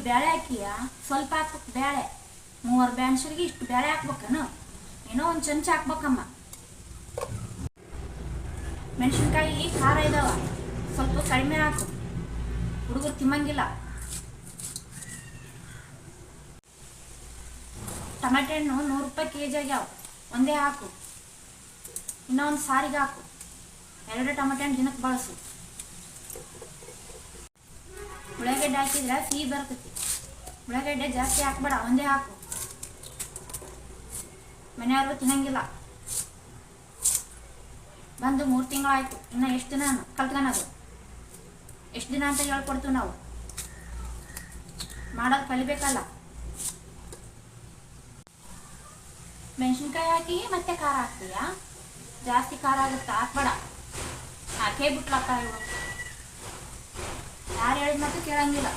ಬೇಳೆ ಹಾಕಿಯ ಸ್ವಲ್ಪ ಹಾಕ್ಬೇಕು ಬೇಳೆ 3 ಮೆಣಸಿನ್ಕಾಯಿ ಇಷ್ಟು ಬೇಳೆ ಹಾಕ್ಬೇಕನು ಏನೋ ಒಂದು ಚಮಚ ಹಾಕ್ಬೇಕಮ್ಮ ಮೆಣಸಿನ್ಕಾಯಿ ಖಾರ ಇದಾವ ಸ್ವಲ್ಪ ಕಡಿಮೆ ಹಾಕು ಹುಡುಗರು ತಿನ್ನಂಗಿಲ್ಲ ಟಮಾಟೆ ಹಣ್ಣು 100 ರೂಪಾಯಿ ಕೆಜಿ ಆಗ್ಯಾವ ಒಂದೇ ಹಾಕು ಇನ್ನೊಂದು ಸಾರಿಗೆ ಹಾಕು 2 ಟಮಾಟೆ ಹಣ್ಣು ದಿನಕ್ಕೆ ಬಳಸು ಉಳ್ಳಾಗಡ್ಡೆ ಹಾಕಿದ್ರೆ ಸಿಹಿ ಬರ್ತೈತಿ ಉಳ್ಳಾಗಡ್ಡೆ ಜಾಸ್ತಿ ಹಾಕ್ಬೇಡ ಒಂದೇ ಹಾಕು ಮನೆಯವ್ರು ತಿನ್ನಂಗಿಲ್ಲ ಬಂದು 3 ತಿಂಗಳಾಯ್ತು ಇನ್ನು ಎಷ್ಟು ದಿನ ಕಲ್ತ್ಕೊಳೋದು ಎಷ್ಟು ದಿನ ಅಂತ ಹೇಳ್ಕೊಡ್ತೀವಿ ನಾವು ಮಾಡೋದು ಕಲಿಬೇಕಲ್ಲ ಮೆಣಸಿನ್ಕಾಯಿ ಹಾಕಿ ಮತ್ತೆ ಖಾರ ಹಾಕ್ತೀಯಾ ಜಾಸ್ತಿ ಖಾರ ಆಗುತ್ತೆ ಹಾಕ್ಬೇಡ ಹಾಕೇ ಬಿಟ್ಲಕ್ಕ ಇವರು ಯಾರು ಹೇಳಿದ ಮಾತು ಕೇಳಂಗಿಲ್ಲ